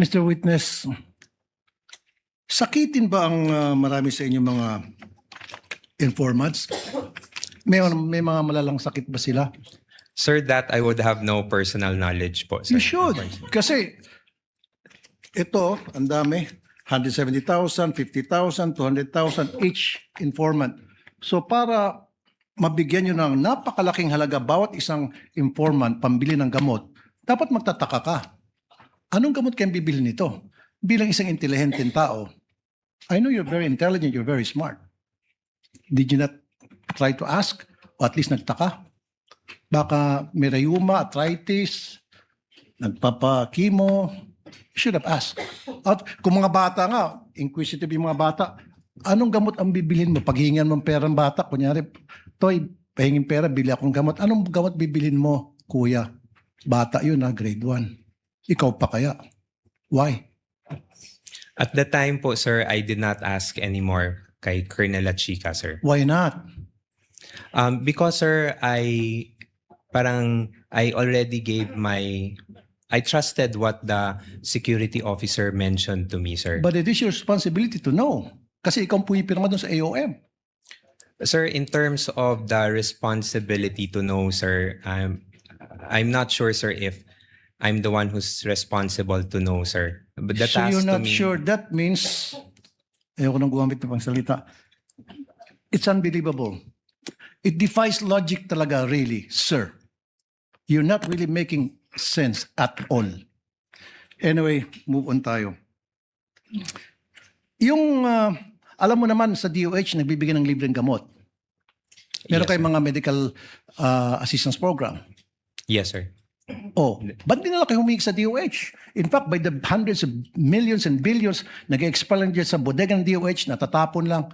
Mr. Witness, sakitin ba ang marami sa inyong mga informants? May mga malalang sakit ba sila? Sir, that I would have no personal knowledge po, sir. You should. Kasi ito, ang dami. 170,000, 50,000, 200,000 each informant. So para mabigyan nyo ng napakalaking halaga bawat isang informant pambili ng gamot, dapat magtataka ka. Anong gamot kayong bibili nito? Bilang isang intelihenteng tao, I know you're very intelligent, you're very smart. Did you not try to ask? O at least nagtaka? Baka may rheuma, arthritis, nagpapa-chemo. You should have asked. At kung mga bata nga, inquisitive yung mga bata, anong gamot ang bibilhin mo? Paghingan mo ng pera ng bata, kunyari, Toy, pahingin pera, bili akong gamot. Anong gamot bibilhin mo, kuya? Bata yun grade 1. Ikaw pa kaya? Why? At the time po, sir, I did not ask anymore kay Colonel Lachica, sir. Why not? Because, sir, I already gave I trusted what the security officer mentioned to me, sir. But it is your responsibility to know. Kasi ikaw ang pumipirma doon sa AOM. Sir, in terms of the responsibility to know, sir, I'm not sure, sir, if I'm the one who's responsible to know, sir. But the So task you're to not me, sure. That means, ayoko nang gumamit ng pangsalita. It's unbelievable. It defies logic talaga, really, sir. You're not really making sense at all. Anyway, move on tayo. Yung, alam mo naman sa DOH, nagbibigay ng libreng gamot. Meron Yes, kayong sir. mga medical assistance program. Yes, sir. Oh, ba't di nila kayo humingi sa DOH? In fact, by the hundreds of millions and billions, nag-expire lang dyan sa bodega ng DOH, natatapon lang.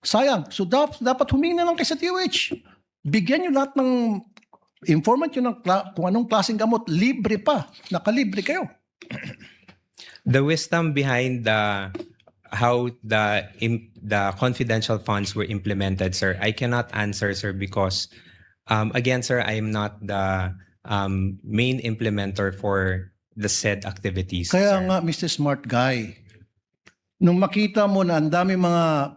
Sayang. So dapat humingi na lang kayo sa DOH. Bigyan nyo lahat ng informant nyo ng kung anong klaseng gamot. Libre pa. Nakalibre kayo. The wisdom behind how the confidential funds were implemented, sir, I cannot answer, sir, because again, sir, I am not the main implementer for the said activities. Kaya sir. nga, Mr. Smart Guy, nung makita mo na ang dami mga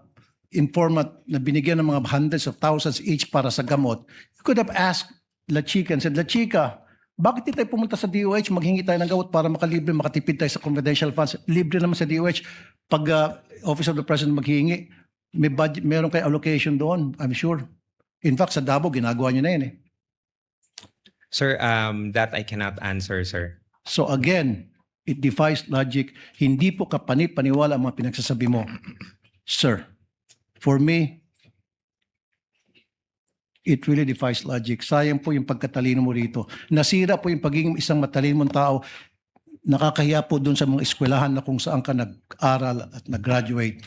informant na binigyan ng mga hundreds of thousands each para sa gamot, you could have asked La Chica and said, La Chica, bakit di tayo pumunta sa DOH, maghingi tayo ng gamot para makalibre, makatipid tayo sa confidential funds. Libre naman sa DOH. Pag Office of the President maghingi, may budget, meron kayo allocation doon, I'm sure. In fact, sa Davao, ginagawa nyo na yun eh. Sir, that I cannot answer, sir. So again, it defies logic. Hindi po kapani-paniwala ang mga pinagsasabi mo. Sir, for me, it really defies logic. Sayang po yung pagkatalino mo rito. Nasira po yung pagiging isang matalino mong tao. Nakakahiya po dun sa mga eskwelahan na kung saan ka nag-aral at nag-graduate.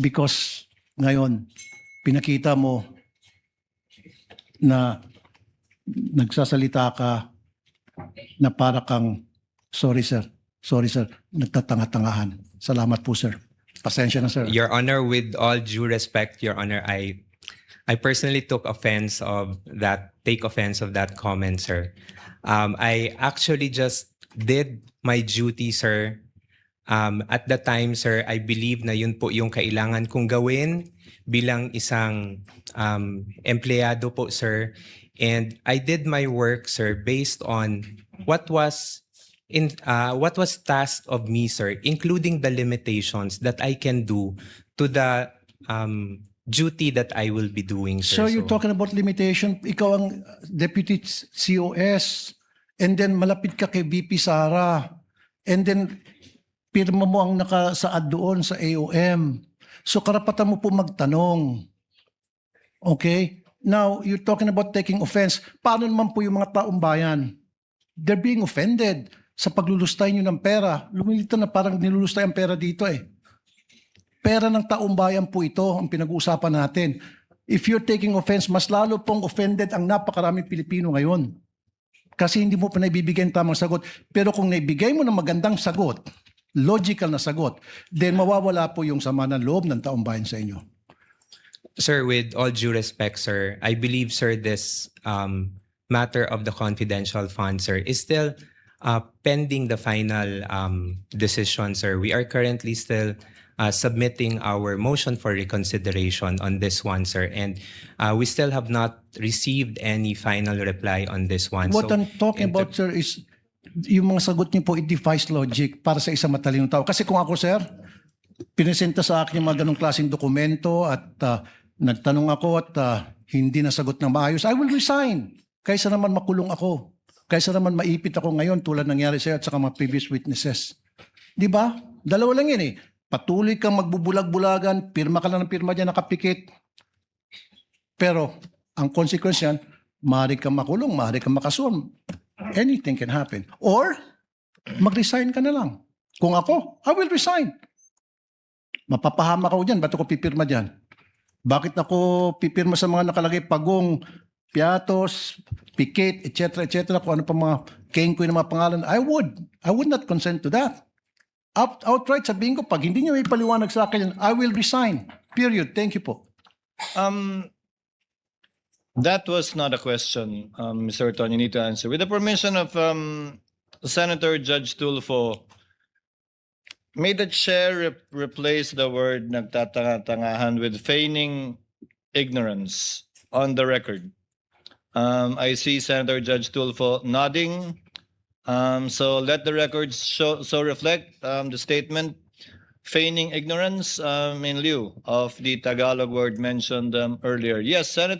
Because ngayon, pinakita mo na nagsasalita ka na para kang, sorry sir, nagtatanga-tangahan. Salamat po sir. Pasensya na sir. Your Honor, with all due respect, Your Honor, I personally take offense of that comment, sir. I actually just did my duty, sir. At the time, sir, I believe na yun po yung kailangan kong gawin bilang isang empleyado po, sir. And I did my work, sir, based on what was tasked of me, sir, including the limitations that I can do to the duty that I will be doing, sir. So you're talking about limitation. Ikaw ang deputy COS and then malapit ka kay VP Sara and then pirma mo ang nakasaad doon sa AOM. So karapatan mo po magtanong. Okay? Now, you're talking about taking offense. Paano naman po yung mga taong bayan? They're being offended sa paglulustay nyo ng pera. Lumilita na parang nilulustay ang pera dito eh. Pera ng taong bayan po ito ang pinag-uusapan natin. If you're taking offense, mas lalo pong offended ang napakaraming Pilipino ngayon. Kasi hindi mo pa naibibigay ang tamang sagot. Pero kung naibigay mo ng magandang sagot, logical na sagot, then mawawala po yung sama ng loob ng taong bayan sa inyo. Sir, with all due respect, sir, I believe, sir, this matter of the confidential fund, sir, is still pending the final decision, sir. We are currently still submitting our motion for reconsideration on this one, sir. And we still have not received any final reply on this one. What So, I'm talking about, sir, is yung mga sagot niyo po, it defies logic para sa isang matalinong tao. Kasi kung ako, sir, pinesenta sa akin yung mga ganong klaseng dokumento at nagtanong ako at hindi nasagot ng maayos, I will resign. Kaysa naman makulong ako. Kaysa naman maipit ako ngayon tulad nangyari sa'yo at saka mga previous witnesses. Di ba? Dalawa lang yun eh. Patuloy kang magbubulag-bulagan, pirma ka lang ng pirma dyan, nakapikit. Pero ang consequence yan, maaari kang makulong, maaari kang makasuhan. Anything can happen. Or, mag-resign ka na lang. Kung ako, I will resign. Mapapahama ako dyan, ba't ako pipirma dyan? Bakit ako pipirma sa mga nakalagay pagong, piatos, pikit, etc., kung ano pa mga kengkoy na mga pangalan? I would not consent to that. Outright sabihin ko, pag hindi niyo may paliwanag sa akin, I will resign. Period. Thank you po. That was not a question, Mr. Orton. You need to answer. With the permission of Senator Judge Tulfo, may the chair replace the word nagtatanga-tangahan with feigning ignorance on the record? I see Senator Judge Tulfo nodding. So let the records so reflect the statement feigning ignorance in lieu of the Tagalog word mentioned earlier. Yes, Senator.